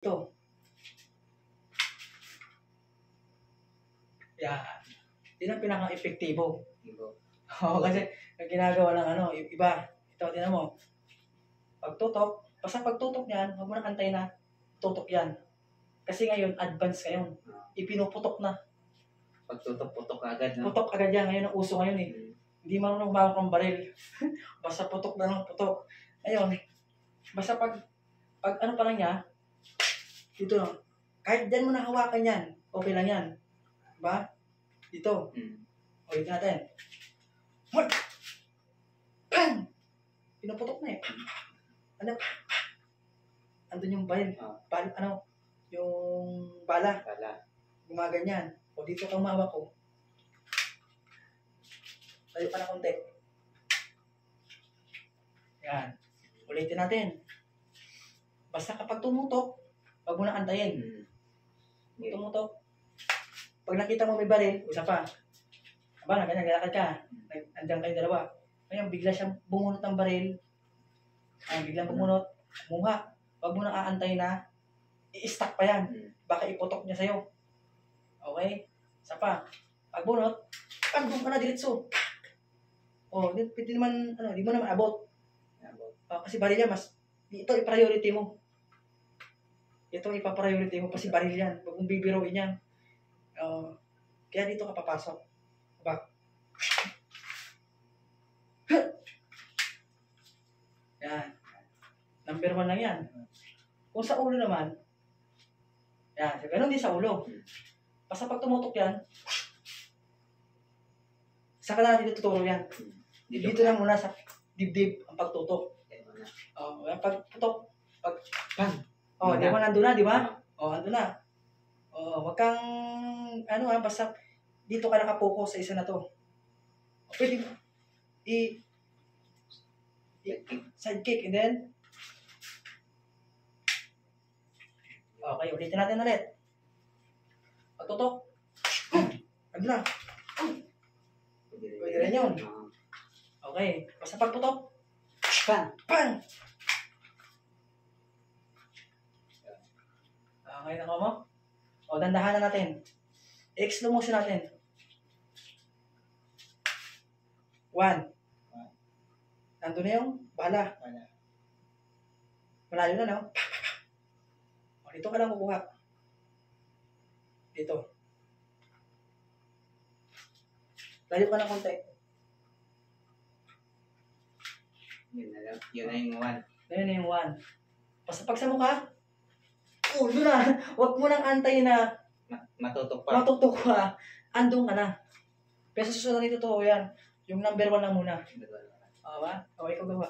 Ito. Yan. Yan ang pinaka-epektibo. Oo, kasi ang ginagawa ng iba. Ito, tinan mo. Pagtutok, basta pagtutok niyan, huwag mo na antay na tutok yan. Kasi ngayon, advance ngayon. Ipinuputok na. Pagtutok-putok agad, no? Putok agad yan. Ngayon ang uso ngayon eh. Hindi marunong bawak ng baril. Basta putok na lang putok. Ngayon, basta pag ano pa lang niya, dito lang. Kahit dyan mo na hawakan yan, okay lang yan. Diba? Dito. Ulitin natin. Bang! Pinuputok na eh. Ano? Andun yung baril. Yung bala. Gumaganyan. O dito kang mawak ko. Tayo pa na konti. Yan. Ulitin natin. Basta kapag tumutok, wag mo na antayin. Tumutok. Pag nakita mo may baril, isa pa. Aba, naglalakad ka. Andiyan kayo dalawa. Ngayon, bigla siyang bumunot ng baril. Biglang bumunot. Muha. Wag mo na aantay na i-stack pa yan. Baka iputok niya sa'yo. Okay? Isa pa. Pag bunot, doon ka na diretso. Hindi naman, di mo naman abot. Kasi baril yan, ito i-priority mo. Ito ipa-priority mo kasi baril yan. Huwag mong bibiruin yan. Kaya dito ka papasok. Diba? Yan. Number 1 lang yan. Kung sa ulo naman, yan. Ganun din sa ulo. Basta pag tumutok yan, saka na natin tuturo yan. Dito lang muna sa dibdib ang pagtutok. Pagtutok, bang. Di ba nandun na, di ba? Nandun na. Wag kang, basta dito ka nakapokus sa isa na to. Pwede side kick, and then, okay, ulitin natin ulit. Pagtutok, ano na? Pwede rin yun. Okay, basta pagputok, bang! Okay, nako mo? Dandahan na natin. I-slow motion natin. 1. Nandun na yung bala. Malayo na, no? Dito ka lang kukuha. Dito. Layo ka ng konti. Yun na yung 1. Yun na yung 1. Basta pag sa mukha, doon na. Huwag mo nang antay na matutok pa. Andun ka na. Pero sa susunod nito to, yan. Yung number 1 lang muna. Okay, ikaw gawa.